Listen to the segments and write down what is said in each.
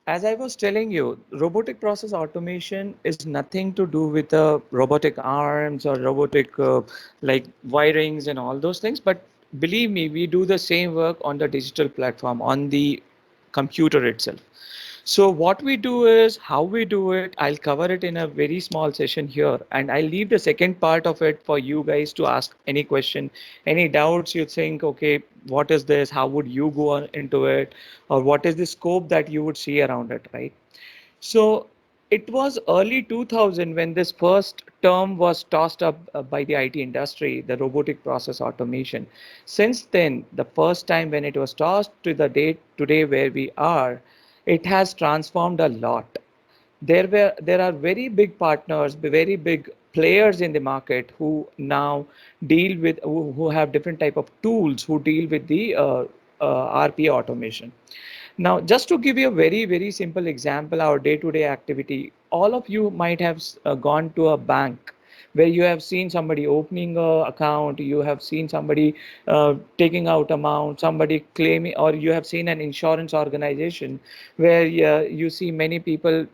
As I was telling you, robotic process automation is nothing to do with robotic arms or robotic like wirings and all those things. But believe me, we do the same work on the digital platform, on the computer itself. So what we do is how we do it. I'll cover it in a very small session here, and I'll leave the second part of it for you guys to ask any question, any doubts you think, okay, what is this? How would you go into it? Or what is the scope that you would see around it, right? So it was early 2000 when this first term was tossed up by the IT industry, the robotic process automation. Since then, the first time when it was tossed to the date today where we are, it has transformed a lot. There are very big partners, very big players in the market who now deal with who have different type of tools who deal with the RPA automation. Now, just to give you a very, very simple example, our day-to-day activity, all of you might have gone to a bank where you have seen somebody opening a account, you have seen somebody taking out amount, somebody claiming, or you have seen an insurance organization where you see many people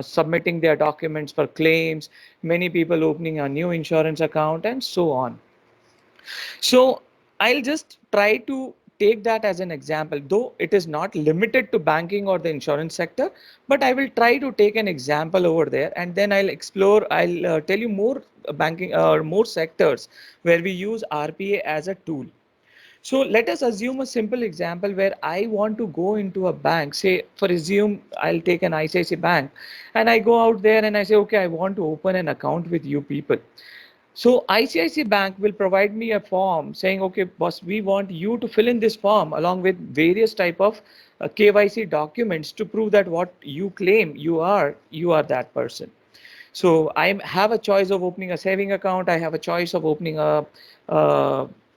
submitting their documents for claims, many people opening a new insurance account, and so on. So I'll just try to take that as an example, though it is not limited to banking or the insurance sector, but I will try to take an example over there and then I'll tell you more banking or more sectors where we use RPA as a tool. So let us assume a simple example where I want to go into a bank. Say, for assume I'll take an ICICI bank and I go out there and I say, okay, I want to open an account with you people. So ICICI Bank will provide me a form saying, okay, boss, we want you to fill in this form along with various type of KYC documents to prove that what you claim you are that person. So I have a choice of opening a saving account. I have a choice of opening a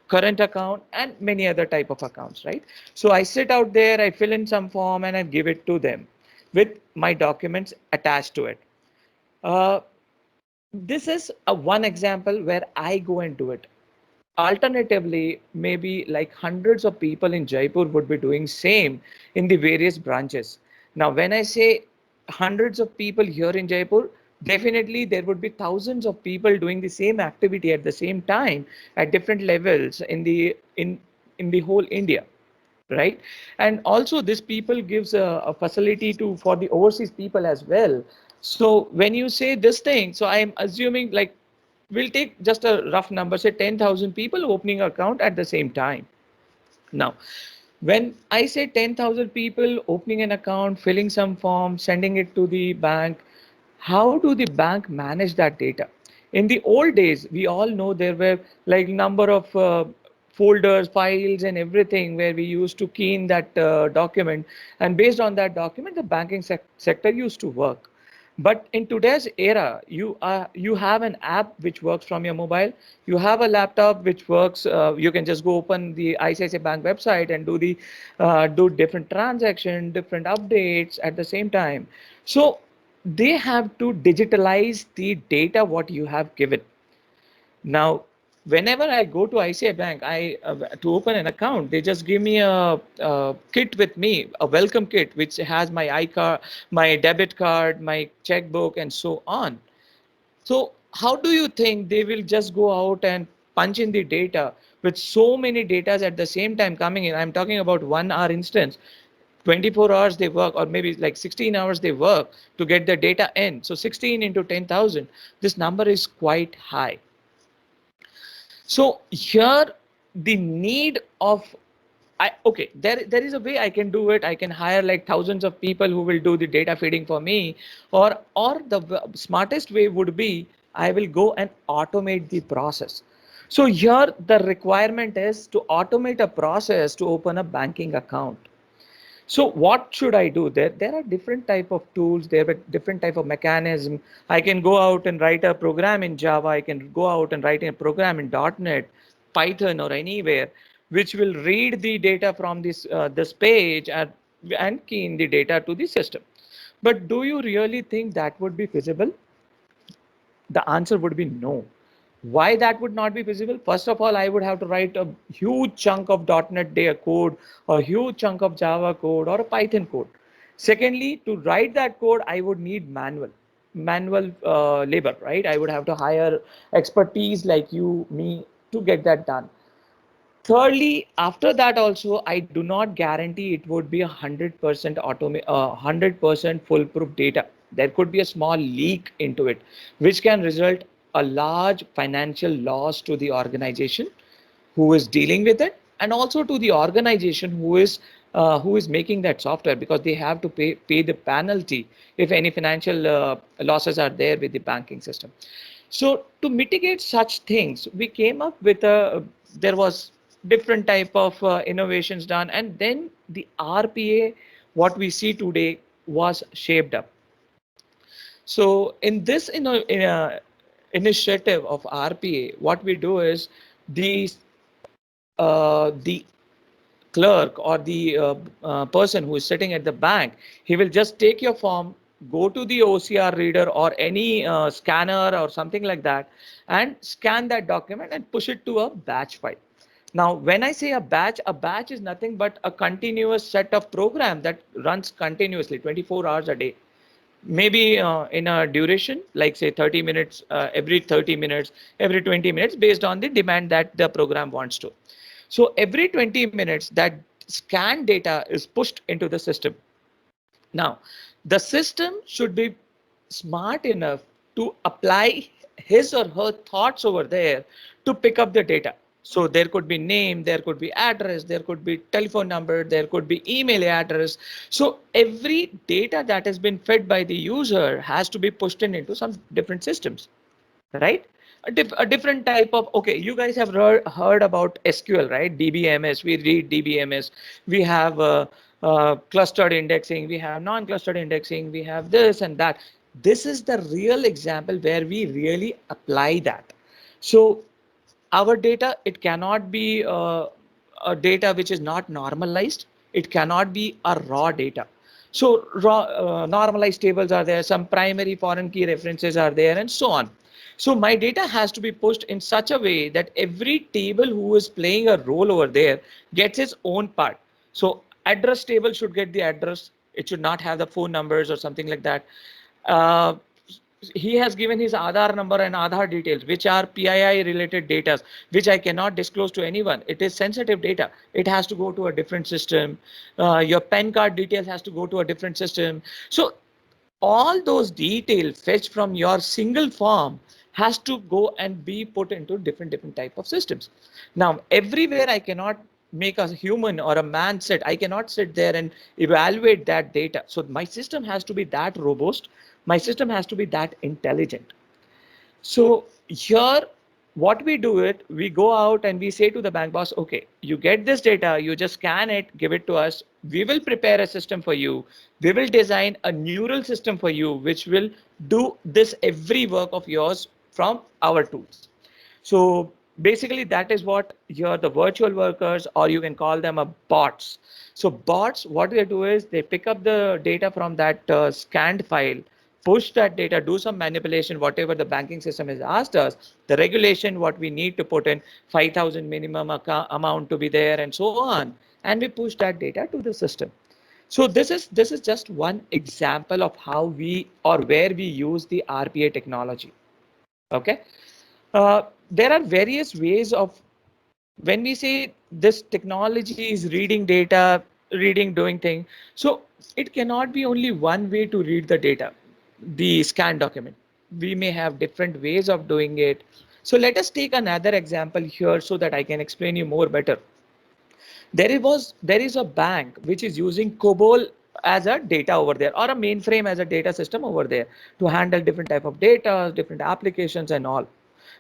current account and many other type of accounts, right? So I sit out there, I fill in some form and I give it to them with my documents attached to it. Uh, this is a one example where I go and do it. Alternatively, maybe like hundreds of people in Jaipur would be doing same in the various branches. Now, when I say hundreds of people here in Jaipur, definitely there would be thousands of people doing the same activity at the same time at different levels in the whole India, right? And also this people gives a facility to for the overseas people as well. So when you say this thing, so I'm assuming like we'll take just a rough number, say 10,000 people opening account at the same time. Now, when I say 10,000 people opening an account, filling some form, sending it to the bank, how do the bank manage that data? In the old days, we all know there were like number of folders, files, and everything where we used to key in that document, and based on that document, the banking sector used to work. But in today's era, you have an app which works from your mobile. You have a laptop which works. You can just go open the ICICI Bank website and do different transaction, different updates at the same time. So they have to digitalize the data what you have given. Now, whenever I go to ICICI Bank, I to open an account, they just give me a kit with me, a welcome kit, which has my iCard, my debit card, my checkbook, and so on. So how do you think they will just go out and punch in the data with so many data at the same time coming in? I'm talking about 1 hour instance. 24 hours they work, or maybe like 16 hours they work to get the data in. So 16 into 10,000, this number is quite high. So here the need of okay, there is a way I can do it. I can hire like thousands of people who will do the data feeding for me, or the smartest way would be I will go and automate the process. So here the requirement is to automate a process to open a banking account. So what should I do? There are different type of tools, there are different type of mechanism. I can go out and write a program in Java, I can go out and write a program in .NET, Python, or anywhere, which will read the data from this page and key in the data to the system. But do you really think that would be feasible? The answer would be no. Why that would not be feasible? First of all, I would have to write a huge chunk of .NET code, or a huge chunk of Java code, or a Python code. Secondly, to write that code, I would need manual labor, right? I would have to hire expertise like you, me, to get that done. Thirdly, after that also, I do not guarantee it would be 100% 100% foolproof data. There could be a small leak into it, which can result a large financial loss to the organization who is dealing with it, and also to the organization who is making that software, because they have to pay the penalty if any financial losses are there with the banking system. So to mitigate such things, we came up with a, there was different type of innovations done, and then the RPA, what we see today, was shaped up. So in this initiative of RPA, what we do is the clerk or the person who is sitting at the bank, he will just take your form, go to the OCR reader or any scanner or something like that, and scan that document and push it to a batch file. Now, when I say a batch is nothing but a continuous set of program that runs continuously 24 hours a day. Maybe in a duration, like say 30 minutes, every 30 minutes, every 20 minutes, based on the demand that the program wants to. So every 20 minutes, that scan data is pushed into the system. Now, the system should be smart enough to apply his or her thoughts over there to pick up the data. So there could be name, there could be address, there could be telephone number, there could be email address. So every data that has been fed by the user has to be pushed in into some different systems, right? A different type of, okay, you guys have heard about SQL, right? DBMS, we read DBMS. We have clustered indexing, we have non-clustered indexing, we have this and that. This is the real example where we really apply that. So our data, it cannot be a data which is not normalized. It cannot be a raw data. So raw normalized tables are there, some primary foreign key references are there, and so on. So my data has to be pushed in such a way that every table who is playing a role over there gets its own part. So address table should get the address. It should not have the phone numbers or something like that. Uh, he has given his Aadhaar number and Aadhaar details, which are PII related data, which I cannot disclose to anyone. It is sensitive data. It has to go to a different system. Your PAN card details has to go to a different system. So all those details fetched from your single form has to go and be put into different type of systems. Now, everywhere I cannot make a human or a man sit. I cannot sit there and evaluate that data. So my system has to be that robust. My system has to be that intelligent. So here, what we do it, we go out and we say to the bank boss, okay, you get this data, you just scan it, give it to us. We will prepare a system for you. We will design a neural system for you, which will do this every work of yours from our tools. So basically, that is what here the virtual workers, or you can call them a bots. So bots, what they do is they pick up the data from that scanned file, push that data, do some manipulation, whatever the banking system has asked us, the regulation, what we need to put in, 5,000 minimum amount to be there, and so on, and we push that data to the system. So this is just one example of how we or where we use the RPA technology. Okay. There are various ways of, when we say this technology is reading data, reading, doing thing. So it cannot be only one way to read the data, the scan document. We may have different ways of doing it. So let us take another example here so that I can explain you more better. There is a bank which is using COBOL as a data over there, or a mainframe as a data system over there, to handle different type of data, different applications and all.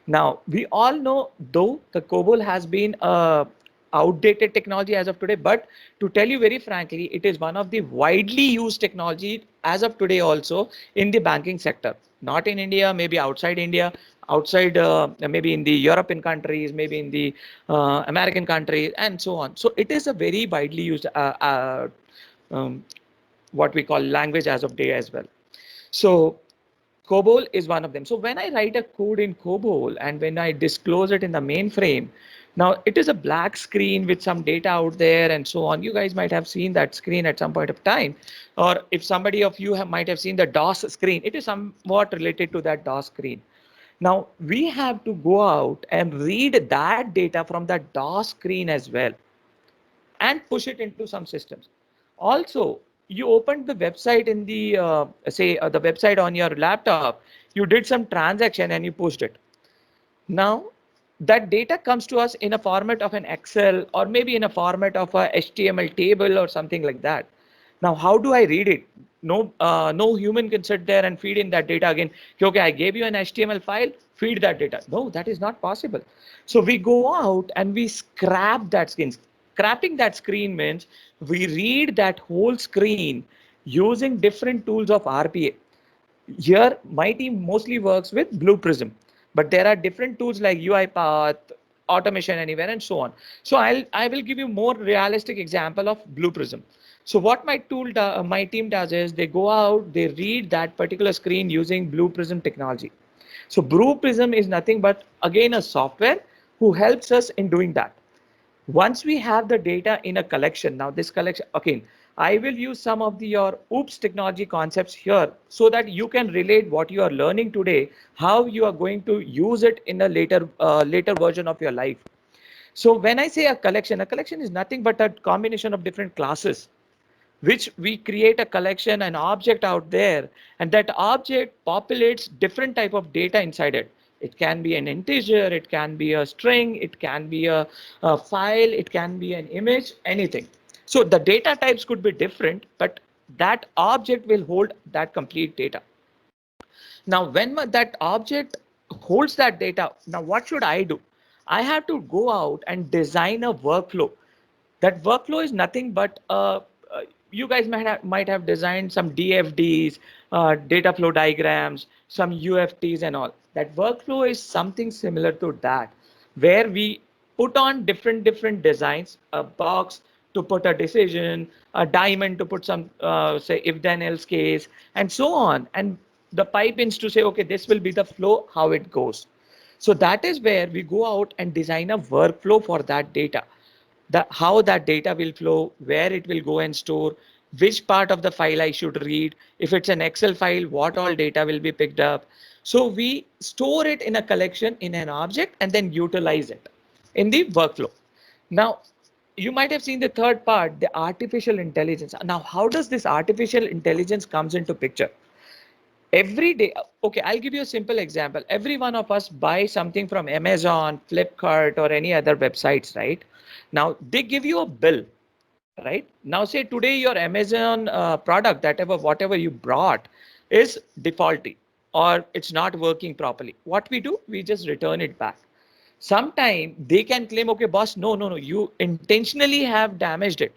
Now, we all know, though, the COBOL has been a outdated technology as of today, but to tell you very frankly, it is one of the widely used technology as of today also in the banking sector. Not in India, maybe outside India, outside maybe in the European countries, maybe in the American countries, and so on. So it is a very widely used um, what we call language as of day as well. So COBOL is one of them. So when I write a code in COBOL and when I disclose it in the mainframe, Now it is a black screen with some data out there and so on. You guys might have seen that screen at some point of time, or if somebody of you might have seen the DOS screen, it is somewhat related to that DOS screen. Now we have to go out and read that data from that DOS screen as well and push it into some systems. Also, you opened the website in the the website on your laptop, you did some transaction and you pushed it. Now, that data comes to us in a format of an Excel or maybe in a format of a HTML table or something like that. Now, how do I read it? No human can sit there and feed in that data again. Okay, I gave you an HTML file, feed that data. No, that is not possible. So we go out and we scrap that screen. Scrapping that screen means we read that whole screen using different tools of RPA. Here, my team mostly works with Blue Prism, but there are different tools like UiPath, Automation Anywhere, and so on. So I will give you more realistic example of Blue Prism. So what my team does is they go out, they read that particular screen using Blue Prism technology. So Blue Prism is nothing but again a software who helps us in doing that. Once we have the data in a collection, now this collection, again, I will use some of your OOPS technology concepts here so that you can relate what you are learning today, how you are going to use it in a later version of your life. So when I say a collection is nothing but a combination of different classes which we create a collection, an object out there, and that object populates different type of data inside it. It can be an integer, it can be a string, it can be a file, it can be an image, anything. So the data types could be different, but that object will hold that complete data. Now, when that object holds that data, now what should I do? I have to go out and design a workflow. That workflow is nothing but you guys might have designed some DFDs, data flow diagrams, some UFTs and all. That workflow is something similar to that, where we put on different designs, a box to put a decision, a diamond to put some say if then else case, and so on, and the pipe ins to say, okay, this will be the flow, how it goes. So that is where we go out and design a workflow for that data, how that data will flow, where it will go and store, which part of the file I should read. If it's an Excel file, what all data will be picked up. So we store it in a collection in an object and then utilize it in the workflow. Now, you might have seen the third part, the artificial intelligence. Now, how does this artificial intelligence comes into picture? Every day, okay, I'll give you a simple example. Every one of us buy something from Amazon, Flipkart, or any other websites, right? Now they give you a bill, right? Now say today your Amazon product, whatever you brought, is defaulty or it's not working properly. What we do, we just return it back. Sometime they can claim, okay, boss, no, you intentionally have damaged it,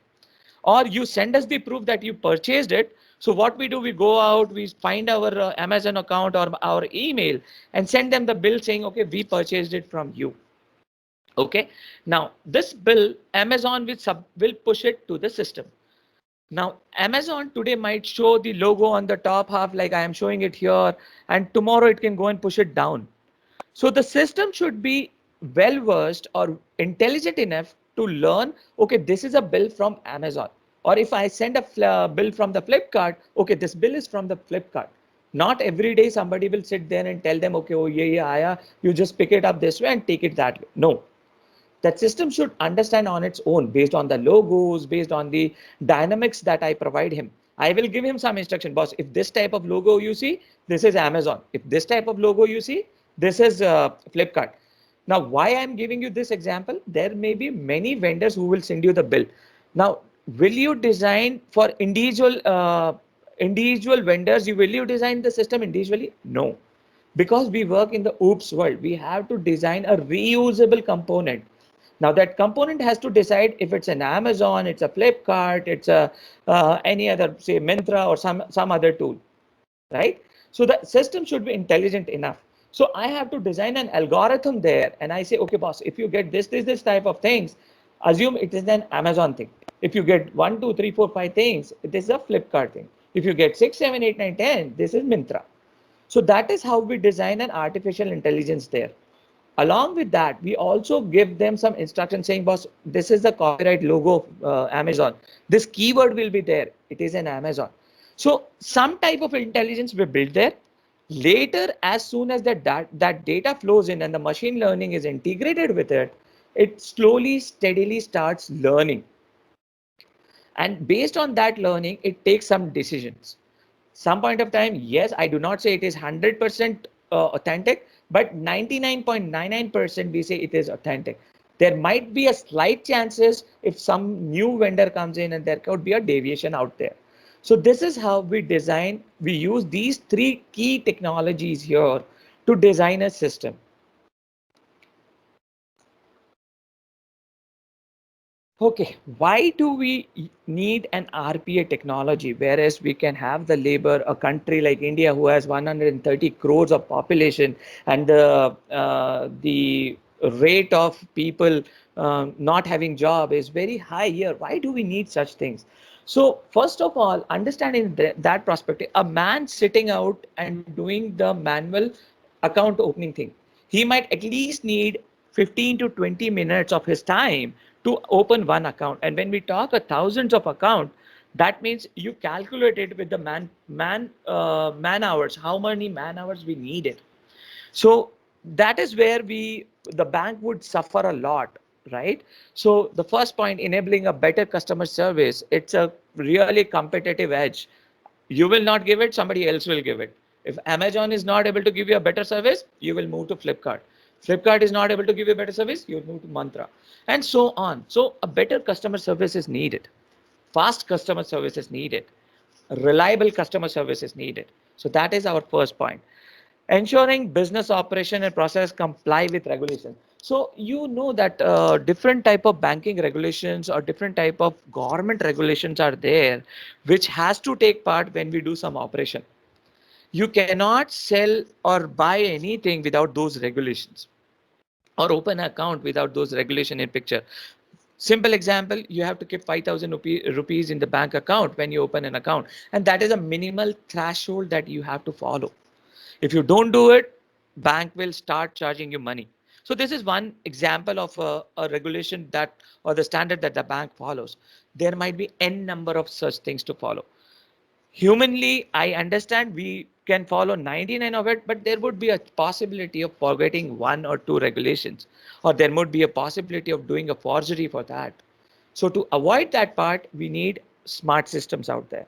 or you send us the proof that you purchased it. So what we do, we go out, we find our Amazon account or our email and send them the bill saying, okay, we purchased it from you. Okay. Now this bill, Amazon will push it to the system. Now Amazon today might show the logo on the top half like I am showing it here, and tomorrow it can go and push it down. So the system should be well versed or intelligent enough to learn, okay, this is a bill from Amazon. Or if I send a bill from the Flipkart, okay, this bill is from the Flipkart. Not every day somebody will sit there and tell them, okay, oh yeah, yeah, yeah, you just pick it up this way and take it that way. No, that system should understand on its own based on the logos, based on the dynamics that I provide him. I will give him some instruction, boss. If this type of logo you see, this is Amazon. If this type of logo you see, this is Flipkart. Now, why I'm giving you this example, there may be many vendors who will send you the bill. Now, will you design for individual vendors? Will you design the system individually? No, because we work in the OOPS world. We have to design a reusable component. Now that component has to decide if it's an Amazon, it's a Flipkart, it's a any other, say, Myntra or some other tool, right? So the system should be intelligent enough. So I have to design an algorithm there, and I say, okay, boss, if you get this type of things, assume it is an Amazon thing. If you get 1, 2, 3, 4, 5 things, it is a Flipkart thing. If you get 6, 7, 8, 9, 10, this is Myntra. So that is how we design an artificial intelligence there. Along with that, we also give them some instructions saying, boss, this is the copyright logo of Amazon. This keyword will be there. It is an Amazon. So some type of intelligence we build there. Later, as soon as that data flows in and the machine learning is integrated with it, it slowly, steadily starts learning. And based on that learning, it takes some decisions. Some point of time, yes, I do not say it is 100% authentic, but 99.99% we say it is authentic. There might be a slight chances if some new vendor comes in and there could be a deviation out there. So this is how we design, we use these three key technologies here to design a system. Okay, why do we need an RPA technology, whereas we can have the labor, a country like India who has 130 crores of population, and the rate of people not having job is very high here. Why do we need such things? So first of all, understanding that perspective, a man sitting out and doing the manual account opening thing, he might at least need 15 to 20 minutes of his time to open one account. And when we talk of thousands of account, that means you calculate it with the man hours, how many man hours we needed. So that is where the bank would suffer a lot, right? So the first point, enabling a better customer service, it's a really competitive edge. You will not give it, somebody else will give it. If Amazon is not able to give you a better service, you will move to Flipkart. Flipkart is not able to give you a better service, you will move to Mantra, and so on. So a better customer service is needed. Fast customer service is needed. Reliable customer service is needed. So that is our first point. Ensuring business operation and process comply with regulation. So you know that different type of banking regulations or different type of government regulations are there, which has to take part when we do some operation. You cannot sell or buy anything without those regulations, or open an account without those regulation in picture. Simple example, you have to keep 5,000 rupees in the bank account when you open an account, and that is a minimal threshold that you have to follow. If you don't do it, bank will start charging you money. So this is one example of a regulation that, or the standard that the bank follows. There might be n number of such things to follow. Humanly, I understand we can follow 99 of it, but there would be a possibility of forgetting one or two regulations, or there would be a possibility of doing a forgery for that. So to avoid that part, we need smart systems out there.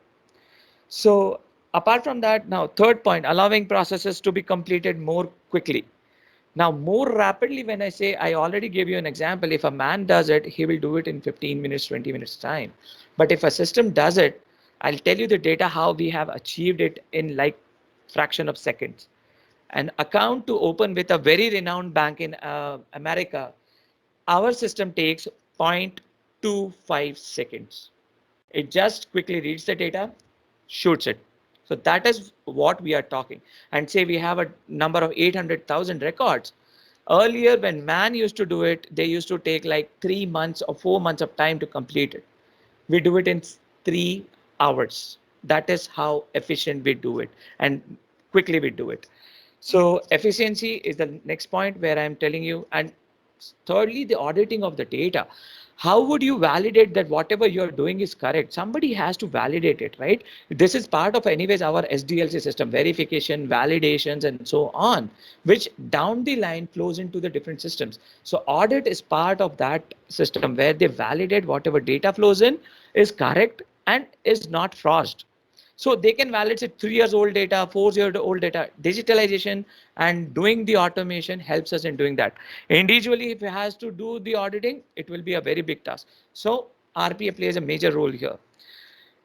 So apart from that, now third point, allowing processes to be completed more quickly. Now, more rapidly, when I say, I already gave you an example, if a man does it, he will do it in 15 minutes, 20 minutes time. But if a system does it, I'll tell you the data how we have achieved it in like fraction of seconds. An account to open with a very renowned bank in America, our system takes 0.25 seconds. It just quickly reads the data, shoots it. So that is what we are talking. And say we have a number of 800,000 records. Earlier, when man used to do it, they used to take like 3 months or 4 months of time to complete it. We do it in 3 hours. That is how efficient we do it and quickly we do it. So efficiency is the next point where I'm telling you. And thirdly, the auditing of the data. How would you validate that whatever you're doing is correct? Somebody has to validate it, right? This is part of anyways our SDLC system, verification, validations, and so on, which down the line flows into the different systems. So audit is part of that system where they validate whatever data flows in is correct and is not frost. So they can validate 3 years old data, 4 years old data. Digitalization and doing the automation helps us in doing that. Individually, if it has to do the auditing, it will be a very big task. So RPA plays a major role here.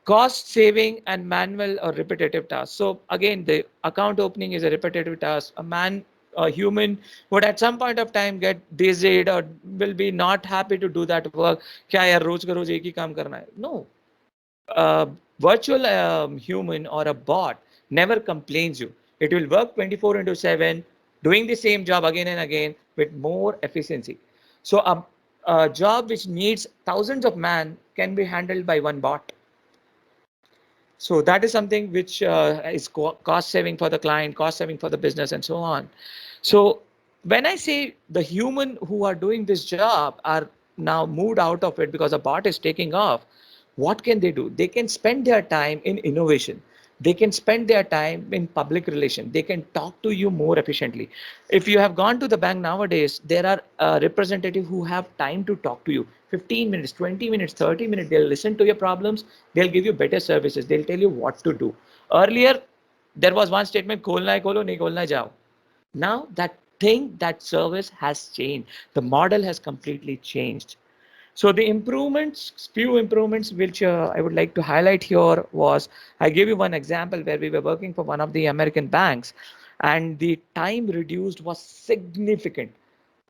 Cost saving and manual or repetitive tasks. So again, the account opening is a repetitive task. A human would at some point of time get dizzied or will be not happy to do that work. क्या यार रोज का रोज एक ही काम करना है? No, a virtual human or a bot never complains you. It will work 24 into 7, doing the same job again and again with more efficiency. So a job which needs thousands of man can be handled by one bot. So that is something which is cost saving for the client, cost saving for the business, and so on. So when I say the human who are doing this job are now moved out of it because a bot is taking off, what can they do? They can spend their time in innovation. They can spend their time in public relation. They can talk to you more efficiently. If you have gone to the bank nowadays, there are representatives who have time to talk to you. 15 minutes, 20 minutes, 30 minutes. They'll listen to your problems. They'll give you better services. They'll tell you what to do. Earlier, there was one statement, खोलना है खोलो, नहीं खोलना है जाओ. Now that thing, that service has changed. The model has completely changed. So the improvements, few improvements, which I would like to highlight here was, I gave you one example where we were working for one of the American banks, and the time reduced was significant.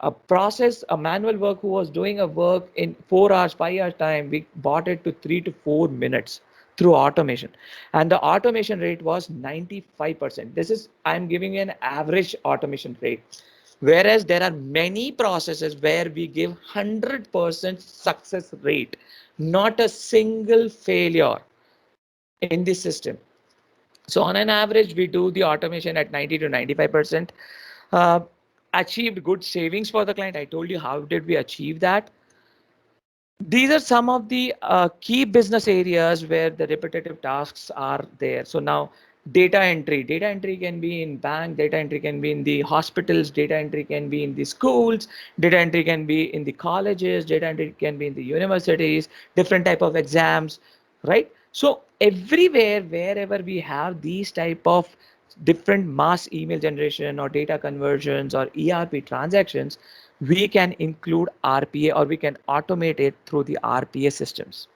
A manual work who was doing a work in 4 hours, 5 hours time, we bought it to 3 to 4 minutes through automation. And the automation rate was 95%. This is, I'm giving you an average automation rate. Whereas there are many processes where we give 100% success rate, not a single failure in the system. So on an average, we do the automation at 90 to 95%. Uh, Achieved good savings for the client. I told you how did we achieve that. These are some of the key business areas where the repetitive tasks are there. So now data entry can be in bank, data entry can be in the hospitals, data entry can be in the schools, data entry can be in the colleges, data entry can be in the universities, different type of exams, right? So everywhere, wherever we have these type of different mass email generation or data conversions or ERP transactions, we can include RPA or we can automate it through the RPA systems.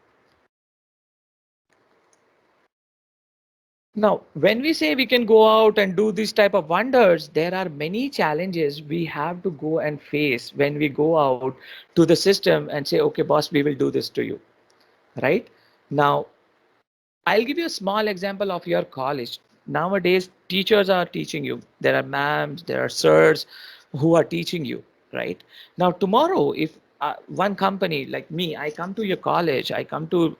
Now, when we say we can go out and do these type of wonders, there are many challenges we have to go and face when we go out to the system and say, okay, boss, we will do this to you, right? Now, I'll give you a small example of your college. Nowadays, teachers are teaching you. There are ma'ams, there are sirs who are teaching you, right? Now, tomorrow, if one company like me, I come to your college, I come to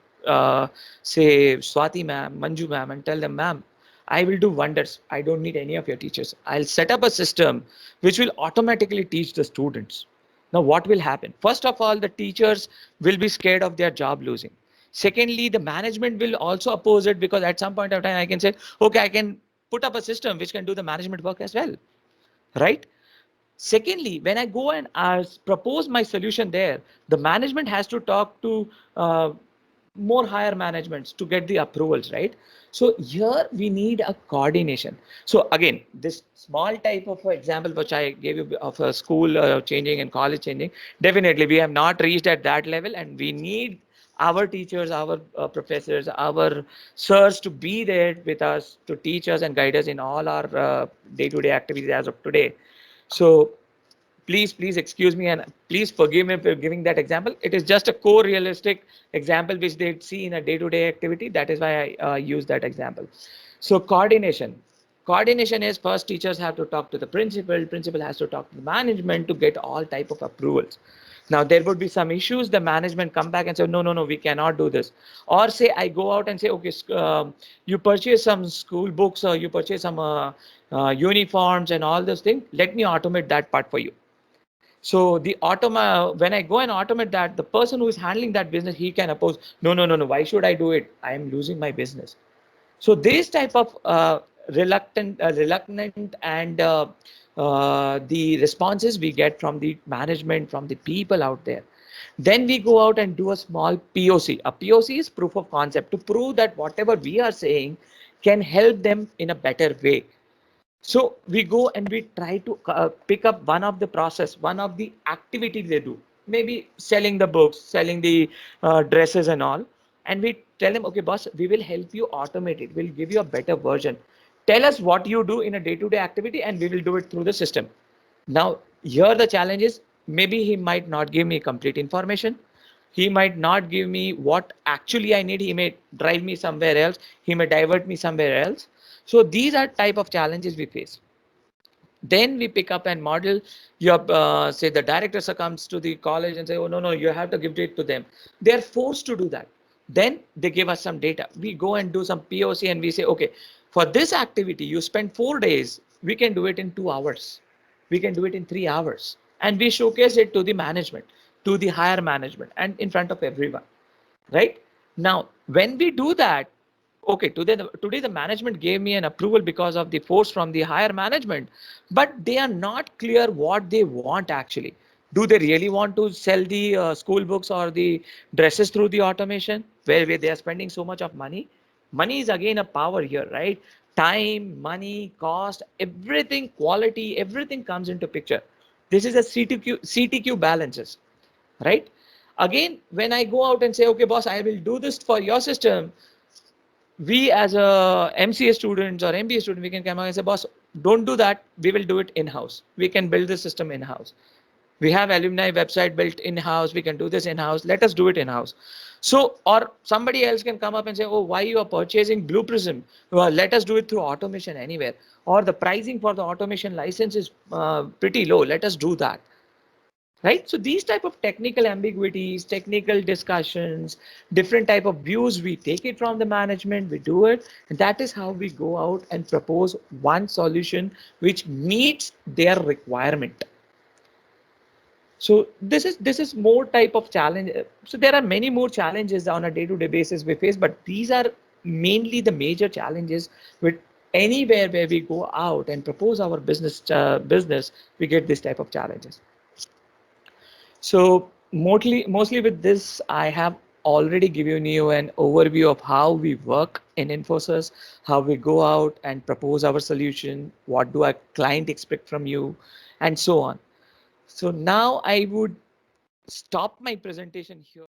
say Swati ma'am, Manju ma'am, and tell them, ma'am, I will do wonders. I don't need any of your teachers. I'll set up a system which will automatically teach the students. Now, what will happen? First of all, the teachers will be scared of their job losing. Secondly, the management will also oppose it because at some point of time I can say, okay, I can put up a system which can do the management work as well, right? Secondly, when I go and propose my solution there, the management has to talk to more higher managements to get the approvals, right? So here we need a coordination. So again, this small type of example which I gave you of a school changing and college changing, definitely we have not reached at that level, and we need our teachers, our professors, our sirs to be there with us to teach us and guide us in all our day-to-day activities as of today. So please excuse me and please forgive me for giving that example. It is just a core realistic example which they see in a day-to-day activity. That is why I use that example. So coordination is, first teachers have to talk to the principal has to talk to the management to get all type of approvals. Now there would be some issues, the management come back and say, no, no, no, we cannot do this. Or say I go out and say, okay, you purchase some school books or you purchase some uniforms and all those things, let me automate that part for you. So when I go and automate that, the person who is handling that business, he can oppose, no, no, no, no, why should I do it? I am losing my business. So this type of reluctant and the responses we get from the management, from the people out there. Then we go out and do a small POC. A POC is proof of concept to prove that whatever we are saying can help them in a better way. So we go and we try to pick up one of the process, one of the activities they do, maybe selling the books, selling the dresses and all. And we tell them, okay, boss, we will help you automate it. We'll give you a better version. Tell us what you do in a day-to-day activity and we will do it through the system. Now, here the challenge is maybe he might not give me complete information. He might not give me what actually I need. He may drive me somewhere else. He may divert me somewhere else. So these are type of challenges we face. Then we pick up and model your say the director comes to the college and say, oh no, no, you have to give it to them. They're forced to do that. Then they give us some data. We go and do some POC and we say, okay, for this activity you spend 4 days, we can do it in 2 hours. we can do it in 3 hours. And we showcase it to the management, to the higher management, and in front of everyone, right? Now, when we do that, okay, today the management gave me an approval because of the force from the higher management, but they are not clear what they want actually. Do they really want to sell the school books or the dresses through the automation where they are spending so much of money? Money is again a power here, right? Time, money, cost, everything, quality, everything comes into picture. This is a CTQ balances, right? Again, when I go out and say, okay, boss, I will do this for your system, we as a MCA students or MBA student, we can come out and say, boss, don't do that. We will do it in-house. We can build the system in-house. We have alumni website built in-house. We can do this in-house. Let us do it in-house. So, or somebody else can come up and say, oh, why you are purchasing Blue Prism? Well, let us do it through automation anywhere. Or the pricing for the automation license is pretty low. Let us do that, right? So these type of technical ambiguities, technical discussions, different type of views, we take it from the management, we do it, and that is how we go out and propose one solution which meets their requirement. So this is more type of challenge. So there are many more challenges on a day-to-day basis we face, but these are mainly the major challenges with anywhere where we go out and propose our business, we get this type of challenges. So mostly with this, I have already given you an overview of how we work in Infosys, how we go out and propose our solution, what do our client expect from you, and so on. So now I would stop my presentation here.